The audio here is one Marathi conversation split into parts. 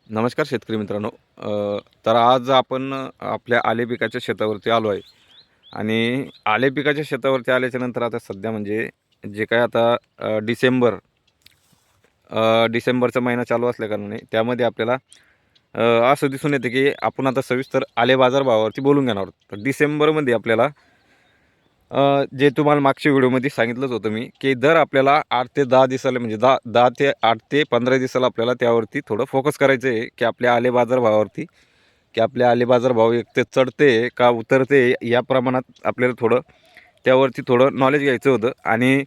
नमस्कार शेतकरी मित्रांनो. तर आज आपण आपल्या आले पिकाच्या शेतावरती आलो आहे आणि आले पिकाच्या शेतावरती आल्याच्यानंतर आता सध्या म्हणजे जे काय आता डिसेंबरचा महिना चालू असल्याकारणाने त्यामध्ये आपल्याला असं दिसून येतं की आपण आता सविस्तर आले बाजारभावावरती बोलून घेणार आहोत. तर डिसेंबरमध्ये आपल्याला जे तुम्हाला मागच्या व्हिडिओमध्ये सांगितलंच होतं मी, की दर आपल्याला 8 ते 10 दिवसाला म्हणजे 10 ते 8 ते 15 दिवसाला आपल्याला त्यावरती थोडं फोकस करायचं आहे, की आपल्या आले बाजारभावावरती, की आपले आले बाजारभाव एक ते चढते का उतरते या प्रमाणात आपल्याला थोडं त्यावरती थोडं नॉलेज घ्यायचं होतं. आणि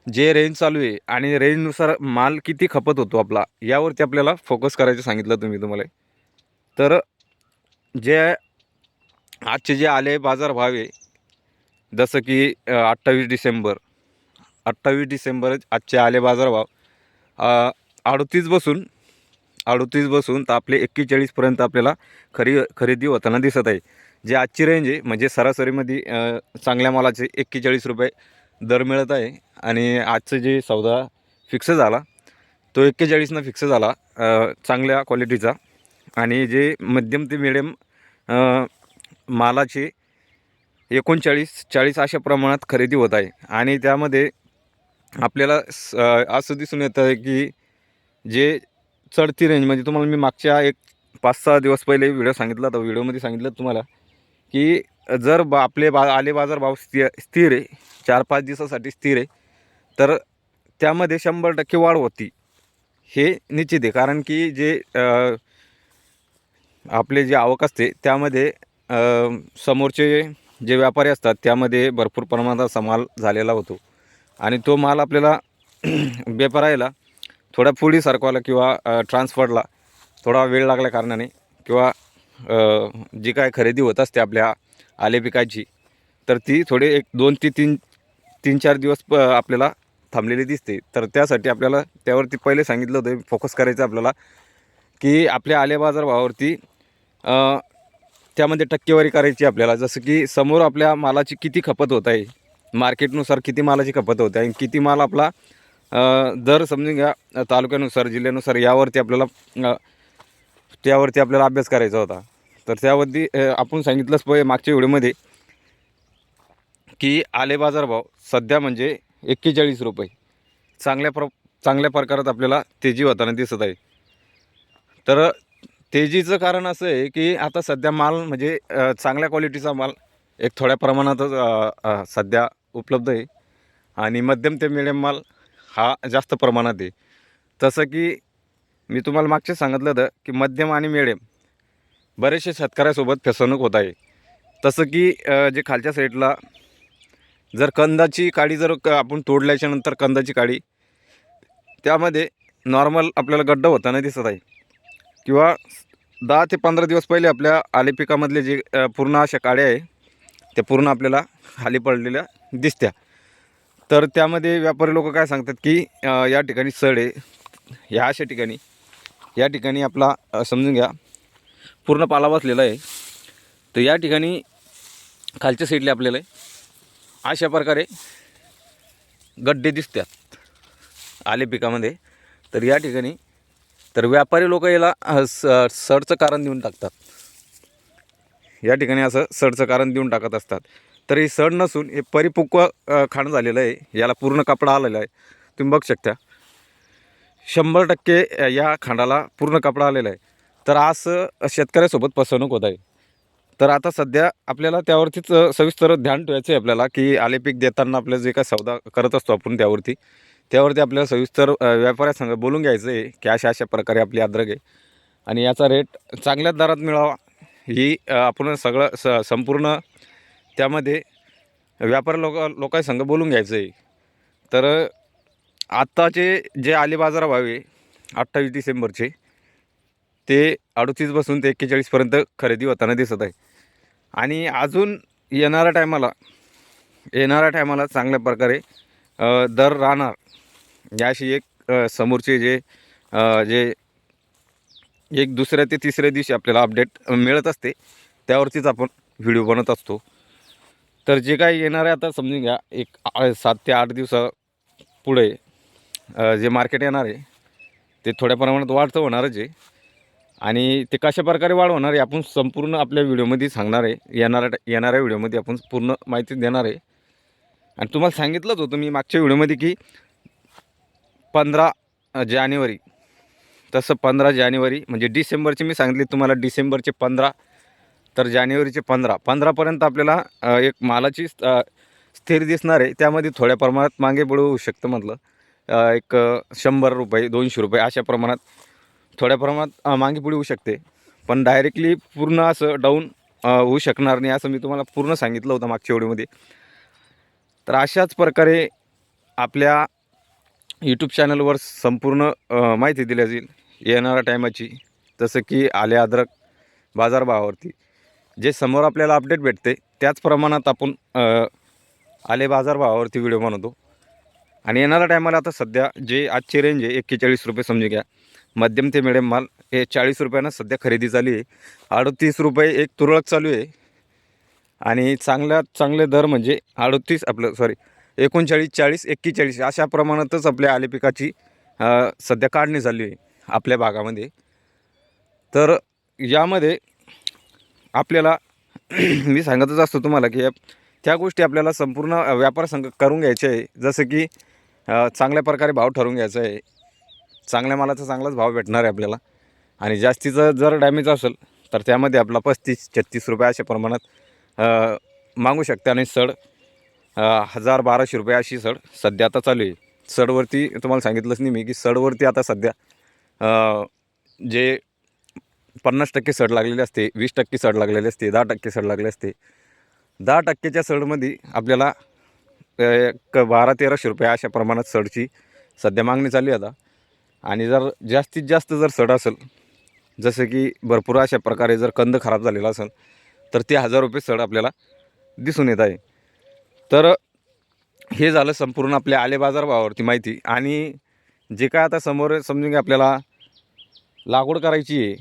जे रेंज चालू आहे आणि रेंजनुसार माल किती खपत होतो आपला, यावरती आपल्याला फोकस करायचं सांगितलं तुम्ही तुम्हाला. तर जे आजचे जे आले बाजारभाव आहे, जसं की 28 डिसेंबर आजचे आले बाजारभाव 38 बसून तर आपले 41पर्यंत आपल्याला खरेदी होताना दिसत आहे. जे आजची रेंज आहे म्हणजे सरासरीमध्ये चांगल्या मालाचे 41 रुपये दर मिळत आहे. आणि आजचं जे सौदा फिक्स झाला तो 41 फिक्स झाला चांगल्या क्वालिटीचा. आणि जे मध्यम ते मिडियम मालाचे 39-40 अशा प्रमाणात खरेदी होत आहे. आणि त्यामध्ये आपल्याला असं दिसून येतं आहे की जे चढती रेंज म्हणजे तुम्हाला मी मागच्या एक 5-6 दिवस पहिले व्हिडिओ सांगितला होता. व्हिडिओमध्ये सांगितलं तुम्हाला की जर आपले आले बाजारभाव स्थिर आहे, 4-5 दिवसासाठी स्थिर आहे, तर त्यामध्ये 100% वाढ होती हे निश्चित आहे. कारण की जे आपले जे आवक असते त्यामध्ये समोरचे जे व्यापारी असतात त्यामध्ये भरपूर प्रमाणात माल झालेला होतो. आणि तो माल आपल्याला व्यापारायला थोडा पुढे सरकवायला किंवा ट्रान्सफरला थोडा वेळ लागल्या कारणाने किंवा जी काय खरेदी होत असते आपल्या आले पिकाची, तर ती थोडे एक 2 ते 3-4 दिवस आपल्याला थांबलेली दिसते. तर त्यासाठी आपल्याला त्यावरती पहिले सांगितलं होतं फोकस करायचं आपल्याला, की आपल्या आले बाजारभावावरती त्यामध्ये टक्केवारी करायची आपल्याला. जसं की समोर आपल्या मालाची किती खपत होत आहे, मार्केटनुसार किती मालाची खपत होते आणि किती माल आपला दर समजून घ्या तालुक्यानुसार जिल्ह्यानुसार यावरती आपल्याला त्यावरती आपल्याला अभ्यास करायचा होता. तर त्यावरती आपण सांगितलंच पाहिजे मागच्या व्हिडिओमध्ये की आले बाजारभाव सध्या म्हणजे 41 रुपये चांगल्या प्रकारात आपल्याला तेजी होताना दिसत आहे. तर तेजीचं कारण असं आहे की आता सध्या माल म्हणजे चांगल्या क्वालिटीचा माल एक थोड्या प्रमाणातच सध्या उपलब्ध आहे. आणि मध्यम ते मिडियम माल हा जास्त प्रमाणात आहे. तसं की मी तुम्हाला मागचे सांगितलं होतं की मध्यम आणि मिडियम बरेचसे शेतकऱ्यासोबत फसवणूक होत आहे. तसं की जे खालच्या साईडला जर कंदाची काडी आपण तोडल्याच्यानंतर कंदाची काडी त्यामध्ये नॉर्मल आपल्याला गड्डा होताना दिसत आहे. किंवा 10 ते 15 दिवस पहिले आपल्या आले पिकामधले जे पूर्ण अशा काड्या आहे त्या पूर्ण आपल्याला खाली पडलेल्या दिसत्या. तर त्यामध्ये व्यापारी लोक काय सांगतात की या ठिकाणी सड आहे, ह्या अशा ठिकाणी या ठिकाणी आपला समजून घ्या पूर्ण पाला बसलेला आहे. तर या ठिकाणी खालच्या साईडला आपल्याला अशा प्रकारे गड्डे दिसतात आले पिकामध्ये. तर या ठिकाणी तर व्यापारी लोक याला सडचं कारण देऊन टाकतात. या ठिकाणी असं सडचं कारण देऊन टाकत असतात. तर हे सड नसून हे परिपक्व खाण झालेलं आहे, याला पूर्ण कपडा आलेला आहे. तुम्ही बघू शकता 100% या खांडाला पूर्ण कपडा आलेला आहे. तर असं शेतकऱ्यासोबत फसवणूक होत आहे. तर आता सध्या आपल्याला त्यावरतीच सविस्तर ध्यान ठेवायचं आहे आपल्याला, की आले पीक देताना आपलं जे काय सौदा करत असतो आपण त्यावरती आपल्याला सविस्तर व्यापाऱ्यासंग बोलून घ्यायचं आहे की अशा प्रकारे आपली अद्रक आहे आणि याचा रेट चांगल्या दरात मिळावा ही आपण सगळं संपूर्ण त्यामध्ये व्यापारी लोकांसंग बोलून घ्यायचं आहे. तर आत्ताचे जे आले बाजारभाव आहे 28 डिसेंबरचे ते 38 बसून ते 41पर्यंत खरेदी होताना दिसत आहे. आणि अजून येणाऱ्या टायमाला चांगल्या प्रकारे दर राहणार याशी एक समोरचे जे एक दुसऱ्या ते तिसऱ्या दिवशी आपल्याला अपडेट मिळत असते, त्यावरतीच आपण व्हिडिओ बनवत असतो. तर जे काही येणार आहे आता समजून घ्या एक 7 ते 8 दिवसा पुढे जे मार्केट येणार आहे ते थोड्या प्रमाणात वाढ तर होणारच आहे. आणि ते कशा प्रकारे वाढवणार आहे आपण संपूर्ण आपल्या व्हिडिओमध्ये सांगणार आहे. येणाऱ्या व्हिडिओमध्ये आपण पूर्ण माहिती देणार आहे. आणि तुम्हाला सांगितलंच होतं मी मागच्या व्हिडिओमध्ये की 15 जानेवारी, तसं 15 जानेवारी म्हणजे डिसेंबरचे मी सांगितले तुम्हाला, डिसेंबरचे 15 तर जानेवारीचे 15पर्यंत आपल्याला एक मालाची स्थिर दिसणार आहे. त्यामध्ये थोड्या प्रमाणात मागे पुढे होऊ शकतं म्हटलं, एक 100 रुपये 200 रुपये अशा प्रमाणात थोड्या प्रमाणात मागे पुढे होऊ शकते. पण डायरेक्टली पूर्ण असं डाऊन होऊ शकणार नाही असं मी तुम्हाला पूर्ण सांगितलं होतं मागच्या व्हिडिओमध्ये. तर अशाच प्रकारे आपल्या यूट्यूब चॅनलवर संपूर्ण माहिती दिली जाईल येणाऱ्या टायमाची. जसं की आले अद्रक बाजारभावावरती जे समोर आपल्याला अपडेट भेटते त्याच प्रमाणात आपण आले बाजारभावावरती व्हिडिओ बनवतो. आणि येणाऱ्या टायमाला आता सध्या जे आजची रेंज आहे 41 रुपये समजून घ्या. मध्यम ते मिडियम माल हे 40 रुपयानं सध्या खरेदी झाली आहे. 38 रुपये एक तुरळक चालू आहे. आणि चांगले दर म्हणजे 38 आपलं 39, 40, 41 अशा प्रमाणातच आपल्या आले पिकाची सध्या काढणी झाली आहे आपल्या भागामध्ये. तर यामध्ये आपल्याला मी सांगतच असतो तुम्हाला की त्या गोष्टी आपल्याला संपूर्ण व्यापार संघ करून घ्यायचे आहे. जसं की चांगल्या प्रकारे भाव ठरवून घ्यायचा आहे. चांगल्या मालाचा चांगलाच भाव भेटणार आहे आपल्याला. आणि जास्तीचं जर डॅमेज असेल तर त्यामध्ये आपला 35-36 रुपये अशा प्रमाणात मागू शकते. आणि सड 1000-1200 रुपये अशी सड सध्या आता चालू आहे. सडवरती तुम्हाला सांगितलंच नाही मी की सडवरती आता सध्या जे 50% सड लागलेली असते, 20% सड लागलेली असते, 10% सड लागले असते. 10%च्या सडमध्ये आपल्याला 1200-1300 रुपये अशा प्रमाणात सडची सध्या मागणी चालू आहे आता. आणि जर जास्तीत जास्त जर सड असेल, जसं की भरपूर अशा प्रकारे जर कंद खराब झालेला असेल तर ते 1000 रुपये सड आपल्याला दिसून येत आहे. तर हे झालं संपूर्ण आपल्या आले बाजारभावावरती माहिती. आणि जे काय आता समोर समजून घ्या आपल्याला लागवड करायची आहे,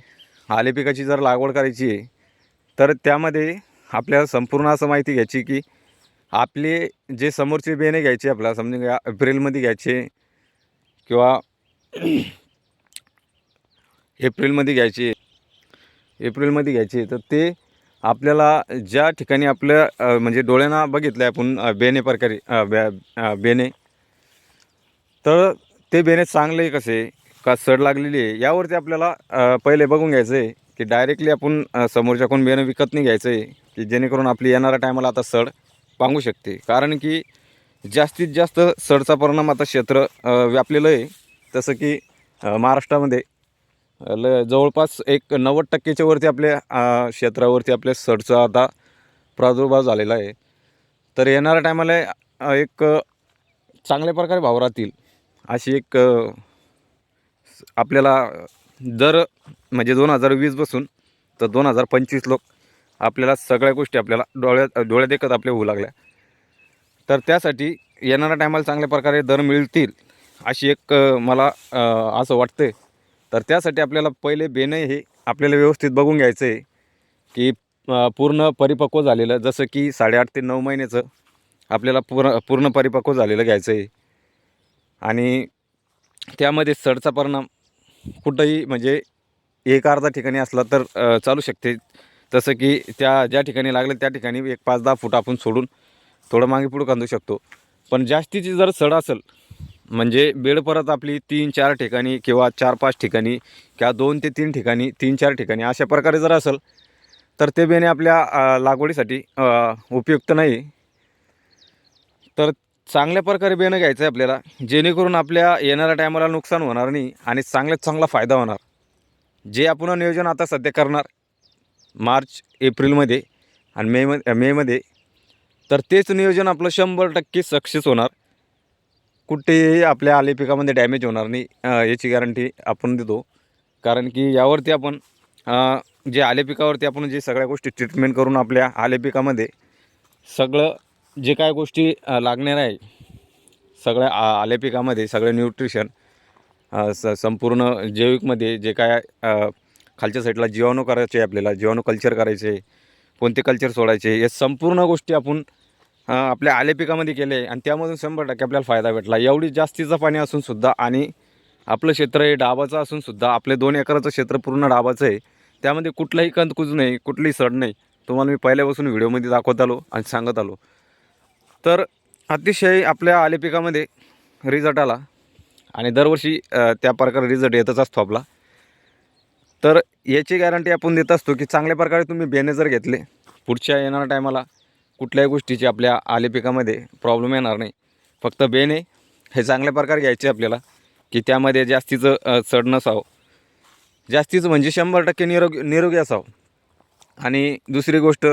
आले पिकाची जर लागवड करायची आहे तर त्यामध्ये आपल्याला संपूर्ण असं माहिती घ्यायची की आपले जे समोरचे बेणे घ्यायचे आपल्याला समजून घ्या एप्रिलमध्ये घ्यायचे किंवा एप्रिलमध्ये घ्यायचे तर ते आपल्याला ज्या ठिकाणी आपल्या म्हणजे डोळ्यांना बघितलं आपण बेणे प्रकारे बेणे, तर ते बेणे चांगले कसे का सड लागलेली आहे यावरती आपल्याला पहिले बघून घ्यायचं आहे की डायरेक्टली आपण समोरच्याकडून बेणं विकत नाही घ्यायचं आहे की जेणेकरून आपली येणाऱ्या टायमाला आता सड पांगू शकते. कारण की जास्तीत जास्त सडचा परिणाम आता क्षेत्र व्यापलेलं आहे. तसं की महाराष्ट्रामध्ये जवळपास एक 90%च्या वरती आपल्या क्षेत्रावरती आपल्या सडचा आता प्रादुर्भाव झालेला आहे. तर येणाऱ्या टायमाला एक चांगल्या प्रकारे भाव राहतील अशी एक आपल्याला दर म्हणजे 2020 पासून तर 2025 लोक आपल्याला सगळ्या गोष्टी आपल्याला डोळ्यात देखत आपल्या होऊ लागल्या. तर त्यासाठी येणाऱ्या टायमाला चांगल्या प्रकारे दर मिळतील अशी एक मला असं वाटतं. तर त्यासाठी आपल्याला पहिले बेणं हे आपल्याला व्यवस्थित बघून घ्यायचं आहे की पूर्ण परिपक्व झालेलं, जसं की 8.5 ते 9 महिन्याचं आपल्याला पूर्ण परिपक्व झालेलं घ्यायचं आहे. आणि त्यामध्ये सडचा परिणाम कुठंही म्हणजे एक अर्धा ठिकाणी असला तर चालू शकते. तसं की ज्या ठिकाणी लागलं त्या ठिकाणी एक 5-10 फूट आपण सोडून थोडं मागे पुढं कांदू शकतो. पण जास्तीची जर सड असेल म्हणजे बेड परत आपली 3-4 ठिकाणी किंवा 4-5 ठिकाणी किंवा 2 ते 3 ठिकाणी 3-4 ठिकाणी अशा प्रकारे जर असेल तर ते बेणे आपल्या लागवडीसाठी उपयुक्त नाही. तर चांगल्या प्रकारे बेणं घ्यायचं आहे आपल्याला जेणेकरून आपल्या येणाऱ्या टायमाला नुकसान होणार नाही आणि चांगल्यात चांगला फायदा होणार. जे आपण नियोजन आता सध्या करणार मार्च एप्रिलमध्ये आणि मेमध्ये तर तेच नियोजन आपलं 100% सक्सेस होणार. कुठेही आपल्या आले पिकामध्ये डॅमेज होणार नाही याची गॅरंटी आपण देतो. कारण की यावरती आपण जे आले पिकावरती आपण जे सगळ्या गोष्टी ट्रीटमेंट करून आपल्या आले पिकामध्ये सगळं जे काय गोष्टी लागणार आहे सगळ्या आले पिकामध्ये सगळे न्यूट्रिशन संपूर्ण जैविकमध्ये जे काय खालच्या साईडला जीवाणू करायचे आपल्याला जीवाणू कल्चर करायचे, कोणते कल्चर सोडायचे, या संपूर्ण गोष्टी आपण आपल्या आले पिकामध्ये केले आणि त्यामधून 100% आपल्याला फायदा भेटला. एवढी जास्तीचं पाणी असूनसुद्धा आणि आपलं क्षेत्र हे डाबाचं असूनसुद्धा आपले 2 एकराचं क्षेत्र पूर्ण डाबाचं आहे. त्यामध्ये कुठलाही कंदकुज नाही, कुठलीही सड नाही. तुम्हाला मी पहिल्यापासून व्हिडिओमध्ये दाखवत आलो आणि सांगत आलो. तर अतिशय आपल्या आले पिकामध्ये रिझल्ट आला आणि दरवर्षी त्या प्रकारे रिझल्ट येतच असतो आपला. तर याची गॅरंटी आपण देत असतो की चांगल्या प्रकारे तुम्ही बियाणे जर घेतले, पुढच्या येणाऱ्या टायमाला कुठल्याही गोष्टीची आपल्या आले पिकामध्ये प्रॉब्लेम येणार नाही. फक्त बियाणे हे चांगल्या प्रकारे घ्यायचे आपल्याला की त्यामध्ये जास्तीचं चढ नसावं, जास्तीचं म्हणजे 100% निरोगी असावं. आणि दुसरी गोष्ट,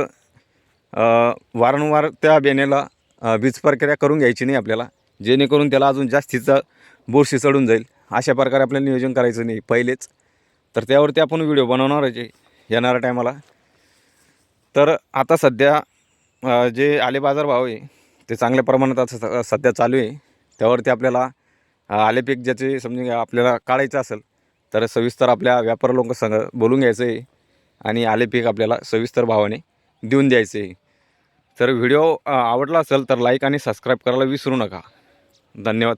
वारंवार त्या बियाण्याला बीज प्रक्रिया करून घ्यायची नाही आपल्याला, जेणेकरून त्याला अजून जास्तीचं बुरशी चढून जाईल. अशा प्रकारे आपल्याला नियोजन करायचं नाही पहिलेच. तर त्यावरती आपण व्हिडिओ बनवणार आहे येणाऱ्या टायमाला. तर आता सध्या जे आले बाजारभाव आहे ते चांगल्या प्रमाणात आता सध्या चालू आहे. त्यावरती आपल्याला आले पीक ज्याचे समजा आपल्याला काढायचं असेल तर सविस्तर आपल्या व्यापारी लोकांसंग बोलून घ्यायचं आहे आणि आले पीक आपल्याला सविस्तर भावाने देऊन द्यायचे आहे. तर व्हिडिओ आवडला असेल तर लाईक आणि सबस्क्राईब करायला विसरू नका. धन्यवाद.